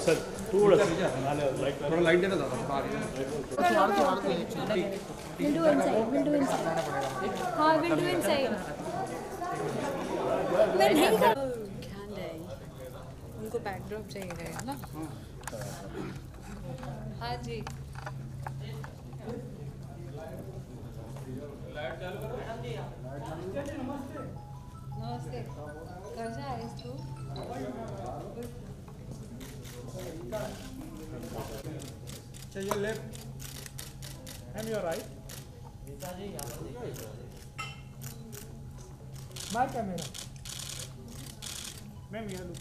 Sir थोड़ा light देना ज़्यादा विल डू इनसाइड हाँ विल डू इनसाइड मैं नहीं कर उनको बैकड्रॉप चाहिए रहेगा ना। हाँ जी नमस्ते कैसा है तू? चाहिए लेफ्ट एंड योर राइट मार कैमरा मैम ये लुक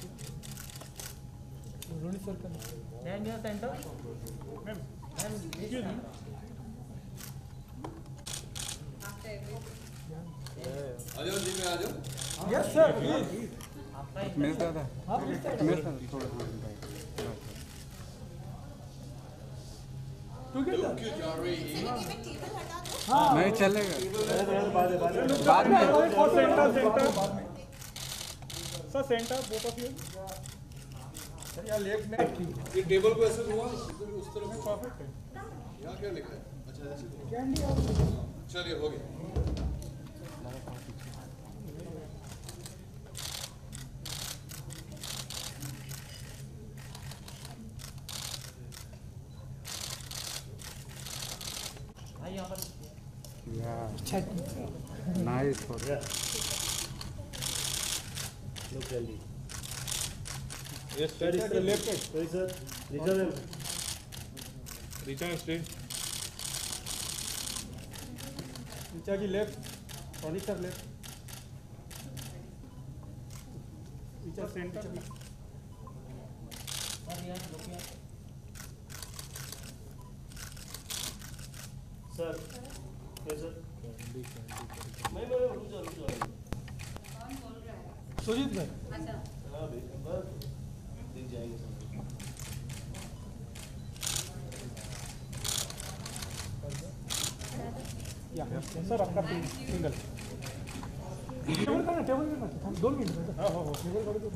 रोनी सर का ma'am your centre ma'am excuse me आ जाओ जी में आ जाओ। यस सर प्लीज मेरे साथ है मेरे साथ थोड़ा तू क्या क्यों जा रही है? हाँ नहीं चलेगा बाद में centre sir centre both of you sir यार लेफ्ट में ये टेबल को ऐसे हुआ उस तरफ परफेक्ट है यहाँ क्या लिखा है? अच्छा ऐसे कैंडी चलिए हो गया। अच्छा nice Look healthy. Yes sir is left Sorry sir. Richa stay Richa ji left Soni sir left Richa centre Sir. Yes sir. मैं रुक जाओ सुजीत भाई अच्छा हाँ बस दिख जाएंगे सब। या सर आपका सिंगल टेबल करना 2 मिनट हाँ हाँ टेबल कर दो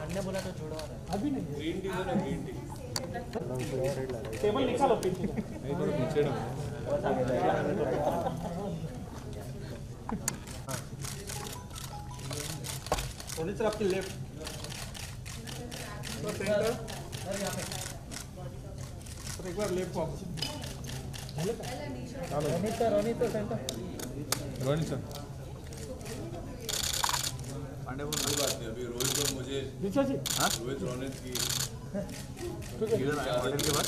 आने बोला तो छोड़वा रहा है। अभी नहीं ग्रीन टी है ना ग्रीन टी टेबल निकालो पीछे का नहीं थोड़ा पीछे ना सोनी सर आपकी लेफ्ट सेंटर सर एक बार लेफ्ट वापस रोनी सर सेंटर रोनी सर पांडे बोल कोई बात नहीं अभी रोहित और मुझे रिचा जी रोहित रोनित की ठीक है ऑर्डर के बाद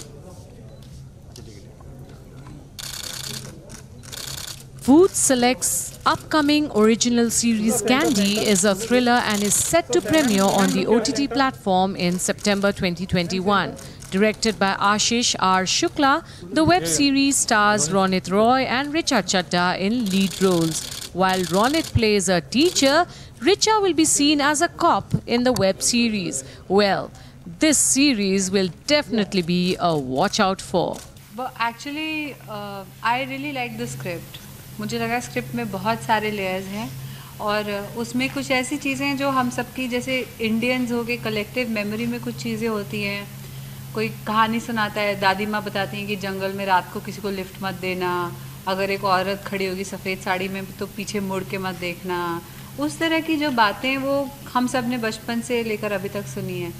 Voot selects upcoming original series Candy is a thriller and is set to premiere on the OTT platform in September 2021. Directed by Ashish R. Shukla, the web series stars Ronit Roy and Richa Chadda in lead roles. While Ronit plays a teacher, Richa will be seen as a cop in the web series. Well, this series will definitely be a watch out for. But actually, I really like the script. मुझे लगा script में बहुत सारे layers हैं और उसमें कुछ ऐसी चीज़ें हैं जो हम सबकी जैसे इंडियंस हो गए कलेक्टिव मेमोरी में कुछ चीज़ें होती हैं। कोई कहानी सुनाता है, दादी माँ बताती हैं कि जंगल में रात को किसी को लिफ्ट मत देना, अगर एक औरत खड़ी होगी सफ़ेद साड़ी में तो पीछे मुड़ के मत देखना। उस तरह की जो बातें वो हम सब ने बचपन से लेकर अभी तक सुनी है।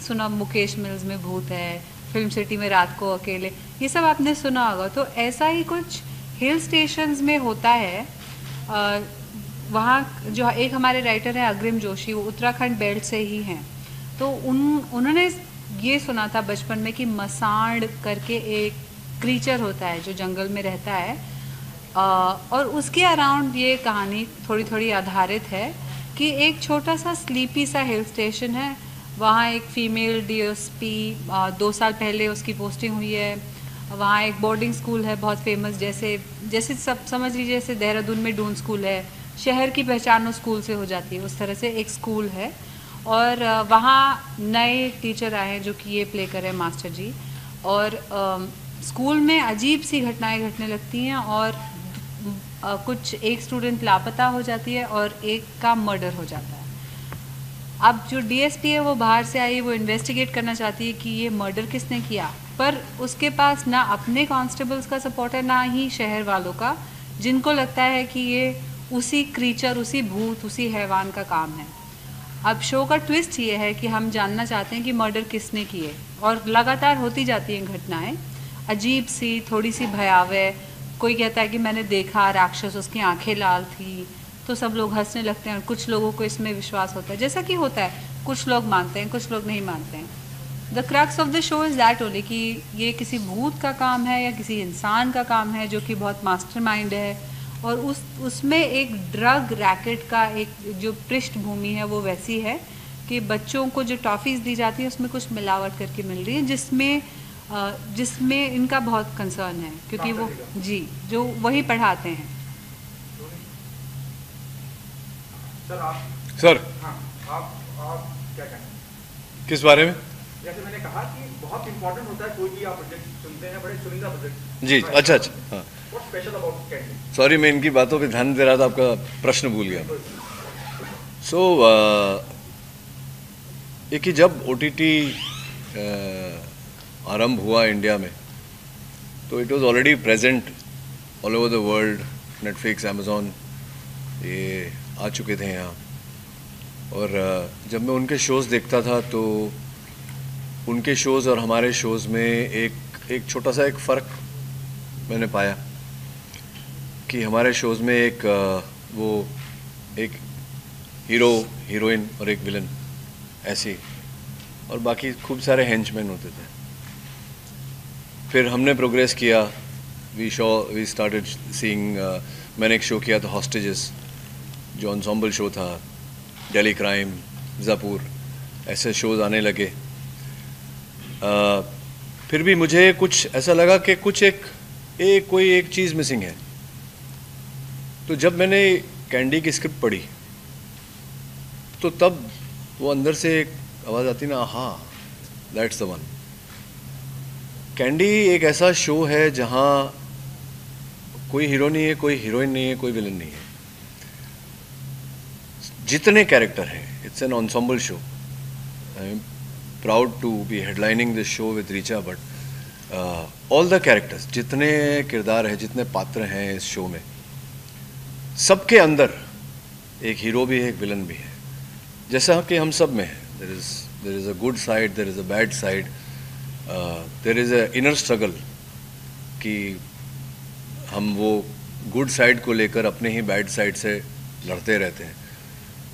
सुना मुकेश मिल्स में भूत है, फिल्म सिटी में रात को अकेले, ये सब आपने सुना होगा। तो ऐसा ही कुछ हिल स्टेशंस में होता है। वहाँ जो एक हमारे राइटर हैं अग्रिम जोशी, वो उत्तराखंड बेल्ट से ही हैं। तो उन्होंने ये सुना था बचपन में कि मसाड़ करके एक क्रीचर होता है जो जंगल में रहता है और उसके अराउंड ये कहानी थोड़ी थोड़ी आधारित है कि एक छोटा सा स्लीपी सा हिल स्टेशन है। वहाँ एक फ़ीमेल DSP 2 साल पहले उसकी पोस्टिंग हुई है। वहाँ एक बोर्डिंग स्कूल है बहुत फेमस, जैसे सब समझ लीजिए जैसे देहरादून में डून स्कूल है, शहर की पहचान उस स्कूल से हो जाती है, उस तरह से एक स्कूल है। और वहाँ नए टीचर आए हैं जो कि ये प्ले कर रहे हैं मास्टर जी। और स्कूल में अजीब सी घटनाएं घटने लगती हैं और कुछ एक स्टूडेंट लापता हो जाती है और एक का मर्डर हो जाता है। अब जो डीएसपी है वो बाहर से आई, वो इन्वेस्टिगेट करना चाहती है कि ये मर्डर किसने किया, पर उसके पास ना अपने कांस्टेबल्स का सपोर्ट है ना ही शहर वालों का, जिनको लगता है कि ये उसी क्रीचर, उसी भूत, उसी हैवान का काम है। अब शो का ट्विस्ट ये है कि हम जानना चाहते हैं कि मर्डर किसने किए, और लगातार होती जाती हैं घटनाएं अजीब सी, थोड़ी सी भयावह। कोई कहता है कि मैंने देखा राक्षस, उसकी आंखें लाल थी, तो सब लोग हंसने लगते हैं, और कुछ लोगों को इसमें विश्वास होता है, जैसा कि होता है, कुछ लोग मानते हैं, कुछ लोग नहीं मानते हैं। The crux of the show is that only कि ये किसी भूत का काम है या किसी इंसान का काम है जो कि बहुत मास्टरमाइंड है, और उसमें एक ड्रग रैकेट का एक जो पृष्ठभूमि है वो वैसी है कि बच्चों को जो टॉफ़ीज़ दी जाती है उसमें कुछ मिलावट करके मिल रही है, जिसमें इनका बहुत कंसर्न है, क्योंकि वो जी जो वही पढ़ाते हैं। सर हाँ, आप क्या कहें? किस बारे में? जैसे मैंने कहा कि बहुत इंपॉर्टेंट होता है, कोई भी आप प्रोजेक्ट चुनते हैं, बड़े चुनिंदा प्रोजेक्ट। जी, अच्छा हाँ, what special about candy? Sorry, मैं इनकी बातों पे ध्यान दे रहा था, आपका प्रश्न भूल गया। सो एक ही जब OTT आरंभ हुआ इंडिया में, तो it was already present all over the world. Netflix, Amazon ये आ चुके थे यहाँ, और जब मैं उनके शोज़ देखता था तो उनके शोज़ और हमारे शोज़ में एक छोटा सा एक फ़र्क मैंने पाया कि हमारे शोज़ में एक हीरो, हीरोइन और एक विलन ऐसी, और बाकी खूब सारे हेंचमैन होते थे। फिर हमने प्रोग्रेस किया, वी स्टार्टेड सीइंग, मैंने एक शो किया था हॉस्टेजेस, जो एंसेम्बल शो था, दिल्ली क्राइम, मिर्ज़ापुर, ऐसे शोज़ आने लगे। फिर भी मुझे कुछ ऐसा लगा कि कुछ कोई एक चीज़ मिसिंग है। तो जब मैंने कैंडी की स्क्रिप्ट पढ़ी तो तब वो अंदर से एक आवाज़ आती ना, हाँ दैट्स द वन। कैंडी एक ऐसा शो है जहाँ कोई हीरो नहीं है, कोई हीरोइन नहीं है, कोई विलन नहीं है, जितने कैरेक्टर हैं, it's an ensemble show. I am proud to be headlining this show with Richa, but all the characters, जितने किरदार हैं, जितने पात्र हैं इस शो में, सबके अंदर एक हीरो भी है, एक विलन भी है, जैसा कि हम सब में है। There is a good side, there is a bad side, there is a inner struggle कि हम वो गुड साइड को लेकर अपने ही बैड साइड से लड़ते रहते हैं,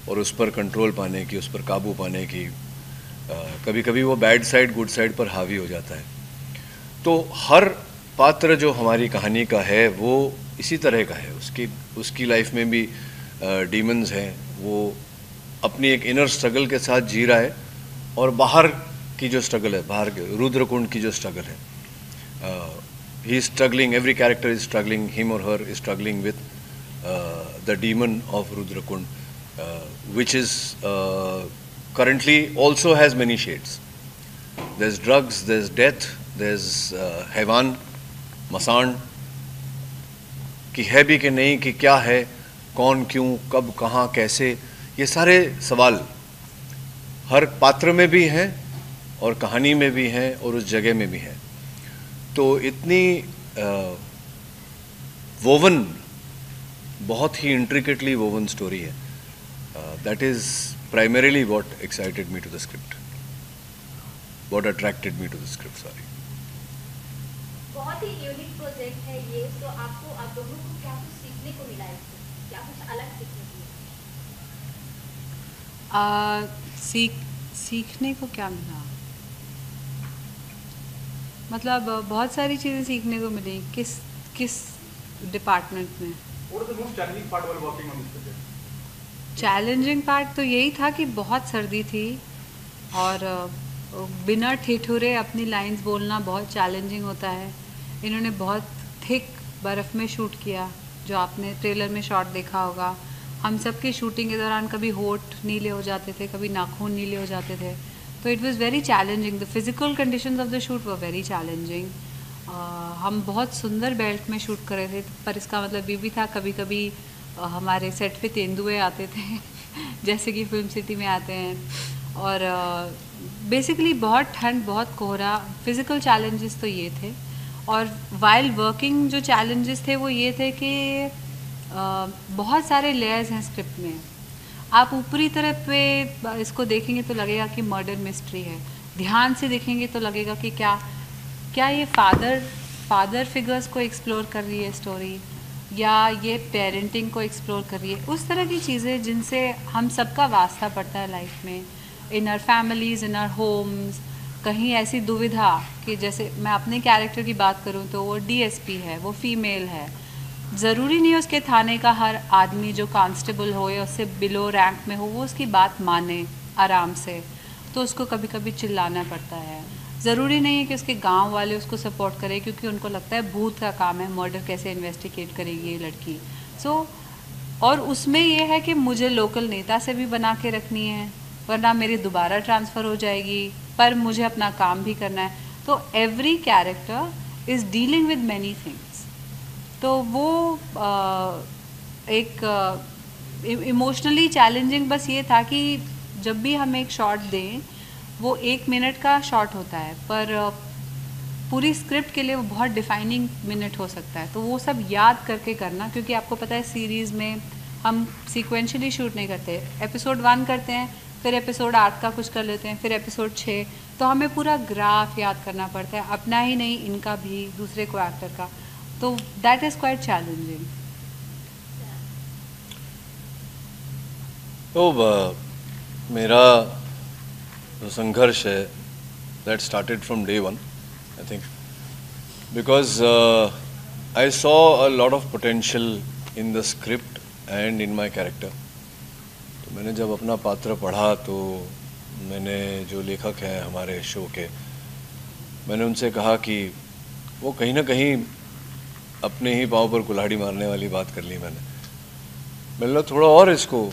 और उस पर कंट्रोल पाने की, उस पर काबू पाने की, कभी कभी वो बैड साइड गुड साइड पर हावी हो जाता है। तो हर पात्र जो हमारी कहानी का है वो इसी तरह का है, उसकी लाइफ में भी डीमंस हैं, वो अपनी एक इनर स्ट्रगल के साथ जी रहा है, और बाहर की जो स्ट्रगल है, बाहर रुद्रकुंड की जो स्ट्रगल है, he is struggling, every character is struggling, him और her is struggling with the demon of Rudrakund, which is currently also has many shades. There's drugs, there's death, there's हैवान, मसान, कि है भी कि नहीं, कि क्या है, कौन, क्यों, कब, कहाँ, कैसे, ये सारे सवाल हर पात्र में भी हैं और कहानी में भी हैं और उस जगह में भी हैं। तो इतनी वोवन, बहुत ही इंट्रिकेटली वोवन स्टोरी है। That is primarily what excited me to the script, what attracted me to the script, sorry. बहुत ही यूनिक प्रोजेक्ट है ये, तो आपको, आप दोनों को क्या कुछ सीखने को मिला है इससे? क्या कुछ अलग सीखने को मिला? सीखने को क्या मिला? मतलब बहुत सारी चीज़ें सीखने को मिली। किस डिपार्टमेंट में? What is the most challenging part while working on this project? Challenging part तो यही था कि बहुत सर्दी थी, और बिना ठिठुरे अपनी लाइंस बोलना बहुत चैलेंजिंग होता है। इन्होंने बहुत थिक बर्फ़ में शूट किया, जो आपने ट्रेलर में शॉट देखा होगा। हम सब की शूटिंग के दौरान कभी होठ नीले हो जाते थे, कभी नाखून नीले हो जाते थे, तो it was very challenging. The physical conditions of the shoot were very challenging. हम बहुत सुंदर बेल्ट में शूट कर रहे थे, पर इसका मतलब ये भी था कभी कभी हमारे सेट पे तेंदुए आते थे जैसे कि फिल्म सिटी में आते हैं। और बेसिकली बहुत ठंड, बहुत कोहरा, फिज़िकल चैलेंजेस तो ये थे। और वाइल वर्किंग जो चैलेंजेस थे वो ये थे कि बहुत सारे लेयर्स हैं स्क्रिप्ट में। आप ऊपरी तरफ पे इसको देखेंगे तो लगेगा कि मर्डर मिस्ट्री है, ध्यान से देखेंगे तो लगेगा कि क्या ये फादर फिगर्स को एक्सप्लोर कर रही है स्टोरी, या ये पेरेंटिंग को एक्सप्लोर कर रही है। उस तरह की चीज़ें जिनसे हम सबका वास्ता पड़ता है लाइफ में, in our families, in our homes. कहीं ऐसी दुविधा कि जैसे मैं अपने कैरेक्टर की बात करूं तो वो डीएसपी है, वो फीमेल है। ज़रूरी नहीं उसके थाने का हर आदमी जो कांस्टेबल हो या उससे बिलो रैंक में हो वो उसकी बात माने आराम से, तो उसको कभी कभी चिल्लाना पड़ता है। ज़रूरी नहीं है कि उसके गांव वाले उसको सपोर्ट करें, क्योंकि उनको लगता है भूत का काम है, मर्डर कैसे इन्वेस्टिगेट करेगी ये लड़की। और उसमें ये है कि मुझे लोकल नेता से भी बना के रखनी है, वरना मेरी दोबारा ट्रांसफ़र हो जाएगी, पर मुझे अपना काम भी करना है। तो every character is dealing with many things. तो वो एक इमोशनली चैलेंजिंग बस ये था कि जब भी हम एक शॉट दें वो 1 मिनट का शॉट होता है, पर पूरी स्क्रिप्ट के लिए वो बहुत डिफाइनिंग मिनट हो सकता है। तो वो सब याद करके करना, क्योंकि आपको पता है सीरीज़ में हम सीक्वेंशली शूट नहीं करते। एपिसोड 1 करते हैं, फिर एपिसोड 8 का कुछ कर लेते हैं, फिर एपिसोड 6। तो हमें पूरा ग्राफ याद करना पड़ता है, अपना ही नहीं, इनका भी, दूसरे को एक्टर का। तो दैट इज़ क्वाइट चैलेंजिंग। तो मेरा जो संघर्ष है that started from day one, I think, because I saw a lot of potential in the script and in my character. तो मैंने जब अपना पात्र पढ़ा तो मैंने जो लेखक हैं हमारे शो के, मैंने उनसे कहा कि वो कहीं ना कहीं अपने ही पाँव पर कुल्हाड़ी मारने वाली बात कर ली मैंने थोड़ा और इसको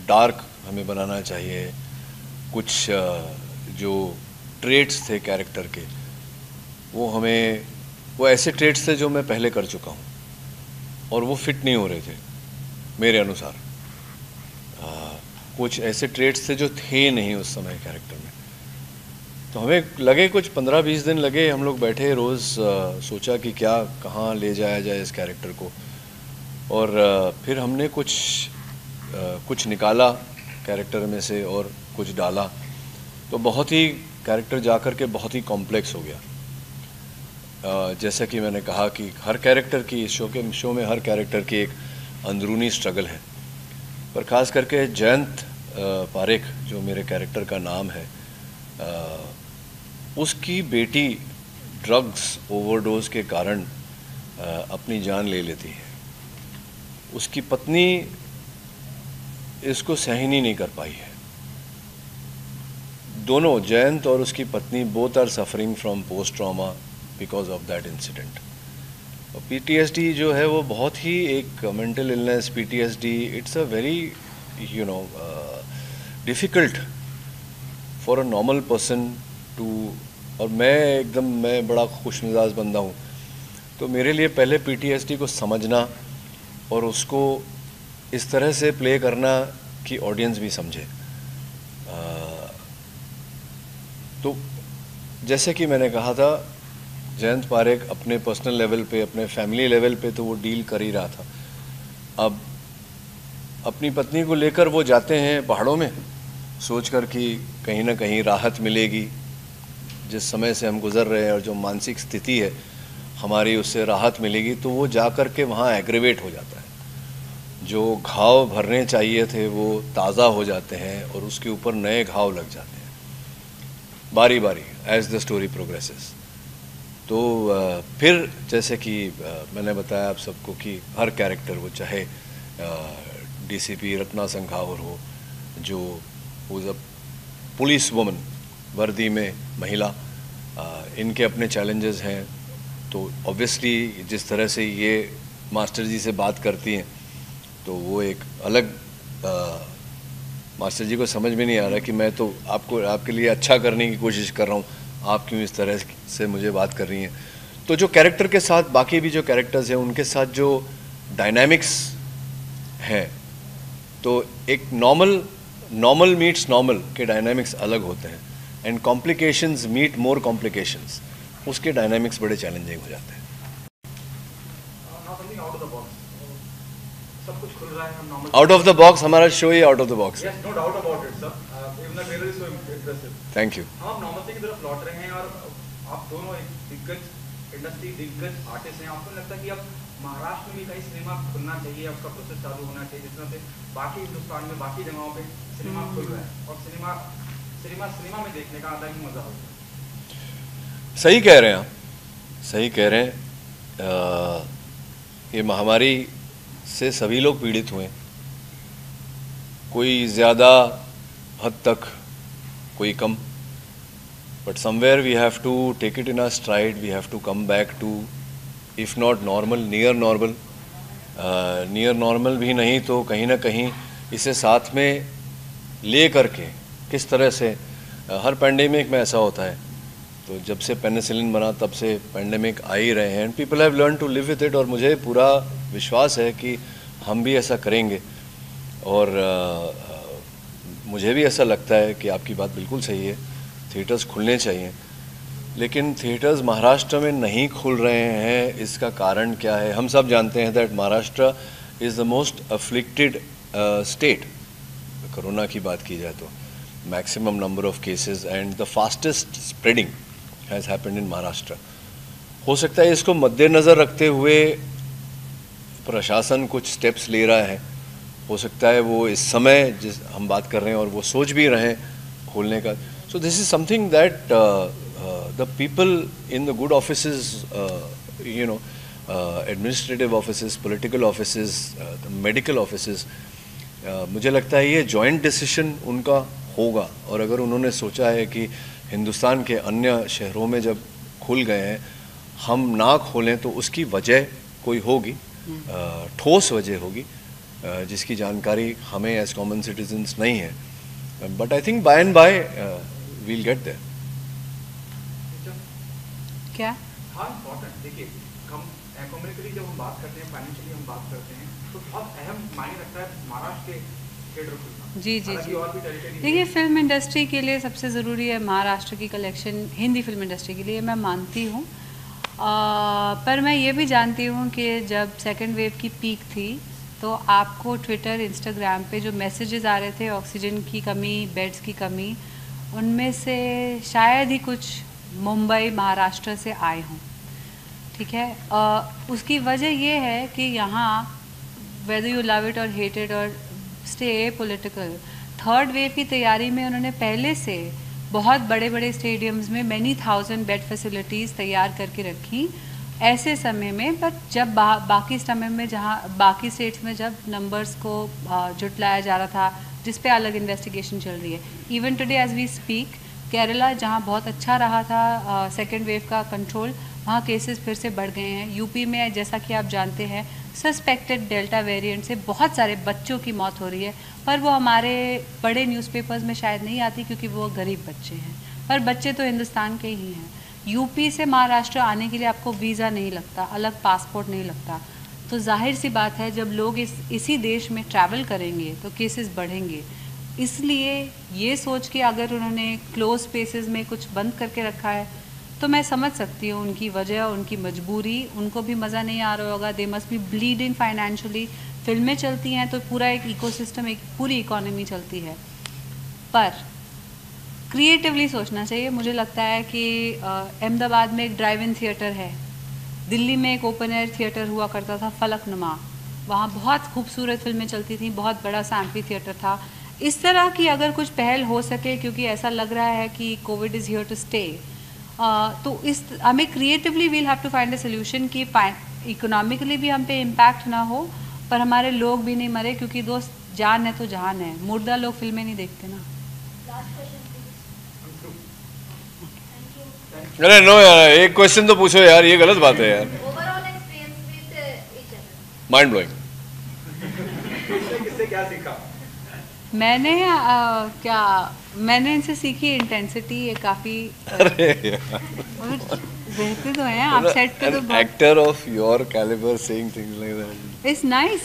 डार्क हमें बनाना चाहिए। कुछ जो ट्रेट्स थे कैरेक्टर के वो ऐसे ट्रेट्स थे जो मैं पहले कर चुका हूँ और वो फिट नहीं हो रहे थे मेरे अनुसार। कुछ ऐसे ट्रेट्स थे जो थे नहीं उस समय कैरेक्टर में। तो हमें लगे कुछ 15-20 दिन लगे, हम लोग बैठे रोज़ सोचा कि क्या कहाँ ले जाया जाए इस कैरेक्टर को। और फिर हमने कुछ निकाला कैरेक्टर में से और कुछ डाला, तो बहुत ही कैरेक्टर जाकर के बहुत ही कॉम्प्लेक्स हो गया। जैसा कि मैंने कहा कि हर कैरेक्टर की इस शो में हर कैरेक्टर की एक अंदरूनी स्ट्रगल है, पर ख़ास करके जयंत पारेख जो मेरे कैरेक्टर का नाम है, उसकी बेटी ड्रग्स ओवरडोज के कारण अपनी जान ले लेती है। उसकी पत्नी इसको सहन ही नहीं कर पाई है। दोनों, जयंत और उसकी पत्नी, both are suffering from post trauma because of that incident. और पीटीएसडी जो है वो बहुत ही एक mental illness, PTSD, it's a very difficult for a normal person to. और मैं बड़ा खुशमिजाज बंदा हूँ, तो मेरे लिए पहले पीटीएसडी को समझना और उसको इस तरह से प्ले करना कि ऑडियंस भी समझे। तो जैसे कि मैंने कहा था, जयंत पारेख अपने पर्सनल लेवल पे, अपने फैमिली लेवल पे तो वो डील कर ही रहा था। अब अपनी पत्नी को लेकर वो जाते हैं पहाड़ों में, सोचकर कि कहीं ना कहीं राहत मिलेगी। जिस समय से हम गुज़र रहे हैं और जो मानसिक स्थिति है हमारी, उससे राहत मिलेगी। तो वो जा कर के वहाँ एग्रीवेट हो जाता है। जो घाव भरने चाहिए थे वो ताज़ा हो जाते हैं और उसके ऊपर नए घाव लग जाते हैं बारी बारी एज द स्टोरी प्रोग्रेसेस। तो फिर जैसे कि मैंने बताया आप सबको कि हर कैरेक्टर, वो चाहे डीसीपी रत्ना संघावर हो, जो वॉज अ पुलिस वुमन, वर्दी में महिला, इनके अपने चैलेंजेस हैं। तो ऑब्वियसली जिस तरह से ये मास्टर जी से बात करती हैं, तो वो एक अलग मास्टर जी को समझ में नहीं आ रहा कि मैं तो आपके लिए अच्छा करने की कोशिश कर रहा हूँ, आप क्यों इस तरह से मुझे बात कर रही हैं। तो जो कैरेक्टर के साथ बाकी भी जो कैरेक्टर्स हैं उनके साथ जो डायनामिक्स हैं, तो एक नॉर्मल मीट्स नॉर्मल के डायनामिक्स अलग होते हैं, and complications meet more complications, उसके डायनामिक्स बड़े चैलेंजिंग हो जाते हैं। सब कुछ खुल रहा है, हम normal out of the box, हमारा शो ही आउट ऑफ द बॉक्स है। Yes, no doubt about it sir, even the trailer is so impressive. Thank you. हम नॉर्मल की तरफ लौट रहे हैं और आप दोनों एक दिग्गज इंडस्ट्री दिग्गज आर्टिस्ट हैं, आपको लगता है कि अब महाराष्ट्र में भी कहीं सिनेमा खुलना चाहिए, आपका प्रोसेस चालू होना चाहिए, जिस तरह से बाकी हिंदुस्तान में बाकी जगहों पे सिनेमा खुल रहा है और सिनेमा में देखने का आता ही मजा होता है। सही कह रहे हैं आप, सही कह रहे हैं। ये महामारी से सभी लोग पीड़ित हुए, कोई ज़्यादा हद तक, कोई कम, but somewhere we have to take it in a stride, we have to come back to if not normal, near normal भी नहीं तो कहीं ना कहीं इसे साथ में ले करके किस तरह से, हर पेंडेमिक में ऐसा होता है, तो जब से पेनिसिलिन बना तब से पेंडेमिक आ ही रहे हैं, and people have learn to live with it, और मुझे पूरा विश्वास है कि हम भी ऐसा करेंगे। और मुझे भी ऐसा लगता है कि आपकी बात बिल्कुल सही है, थिएटर्स खुलने चाहिए, लेकिन थिएटर्स महाराष्ट्र में नहीं खुल रहे हैं, इसका कारण क्या है? हम सब जानते हैं that Maharashtra is the most afflicted state, corona की बात की जाए तो, maximum number of cases and the fastest spreading has happened in Maharashtra. हो सकता है इसको मद्देनज़र रखते हुए प्रशासन कुछ स्टेप्स ले रहा है, हो सकता है वो इस समय जिस हम बात कर रहे हैं और वो सोच भी रहे हैं खोलने का। So this is something that the people in the good offices, you know, administrative offices, political offices, medical offices, मुझे लगता है ये जॉइंट डिसीजन उनका होगा। और अगर उन्होंने सोचा है कि हिंदुस्तान के अन्य शहरों में जब खुल गए हैं हम ना खोलें, तो उसकी वजह कोई होगी, ठोस वजह होगी, जिसकी जानकारी हमें एज कॉमन सिटीजन्स नहीं है, but I think by and by we'll get there. क्या हाँ, इम्पोर्टेंट, देखिए हम इकोनॉमिकली जब हम बात करते हैं, फाइनेंशियली हम बात करते हैं, तो बहुत अहम मायने रखता है महाराष्ट्र के थिएटर खुलना। जी। देखिए, फिल्म इंडस्ट्री के लिए सबसे ज़रूरी है महाराष्ट्र की कलेक्शन, हिंदी फिल्म इंडस्ट्री के लिए मैं मानती हूँ, पर मैं ये भी जानती हूँ कि जब सेकेंड वेव की पीक थी तो आपको ट्विटर, इंस्टाग्राम पे जो मैसेजेस आ रहे थे ऑक्सीजन की कमी, बेड्स की कमी, उनमें से शायद ही कुछ मुंबई, महाराष्ट्र से आए हों, ठीक है। उसकी वजह ये है कि यहाँ वेदर यू लव इट और हेट इट और स्टे पॉलिटिकल, थर्ड वेव की तैयारी में उन्होंने पहले से बहुत बड़े बड़े स्टेडियम्स में मैनी थाउजेंड बेड फैसिलिटीज़ तैयार करके रखी ऐसे समय में, बट जब बाकी समय में, जहाँ बाकी स्टेट्स में जब नंबर्स को जुटलाया जा रहा था, जिस पे अलग इन्वेस्टिगेशन चल रही है। Even today as we speak, Kerala जहाँ बहुत अच्छा रहा था सेकेंड वेव का कंट्रोल, वहाँ केसेस फिर से बढ़ गए हैं। यूपी में जैसा कि आप जानते हैं सस्पेक्टेड डेल्टा वेरिएंट से बहुत सारे बच्चों की मौत हो रही है, पर वो हमारे बड़े न्यूज़पेपर्स में शायद नहीं आती क्योंकि वो गरीब बच्चे हैं, पर बच्चे तो हिंदुस्तान के ही हैं। यूपी से महाराष्ट्र आने के लिए आपको वीज़ा नहीं लगता, अलग पासपोर्ट नहीं लगता, तो जाहिर सी बात है जब लोग इसी देश में ट्रैवल करेंगे तो केसेस बढ़ेंगे। इसलिए ये सोच के अगर उन्होंने क्लोज स्पेसेस में कुछ बंद करके रखा है तो मैं समझ सकती हूँ उनकी वजह, उनकी मजबूरी, उनको भी मज़ा नहीं आ रहा होगा, they must be bleeding financially. फिल्में चलती हैं तो पूरा एक इकोसिस्टम, एक पूरी इकोनॉमी चलती है, पर क्रिएटिवली सोचना चाहिए। मुझे लगता है कि अहमदाबाद में एक ड्राइव इन थिएटर है, दिल्ली में एक ओपन एयर थिएटर हुआ करता था फलकनुमा, वहाँ बहुत खूबसूरत फिल्में चलती थी, बहुत बड़ा सा एम्फी थिएटर था। इस तरह की अगर कुछ पहल हो सके, क्योंकि ऐसा लग रहा है कि COVID is here to stay, तो इस हमें creatively we'll have to find a solution कि इकोनॉमिकली भी हम पे इम्पैक्ट ना हो, पर हमारे लोग भी नहीं मरे, क्योंकि दोस्त जान है तो जहान है, मुर्दा लोग फिल्में नहीं देखते ना। अरे नो यार, एक क्वेश्चन तो पूछो यार, ये गलत बात है यार। Mind blowing. किससे क्या सीखा? मैंने इनसे सीखी इंटेंसिटी, ये काफ़ी रहते तो हैं आप सेट पे तो actor of your calibre saying things like that, it's nice.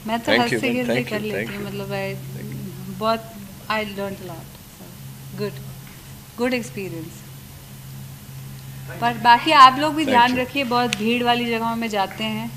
मैं तो Thank हंसते you, man. खेलते Thank कर you, लेती thank हूँ, you. मतलब बहुत I learn lot, good experience. पर बाकी आप लोग भी Thank ध्यान you. रखिए, बहुत भीड़ वाली जगहों में जाते हैं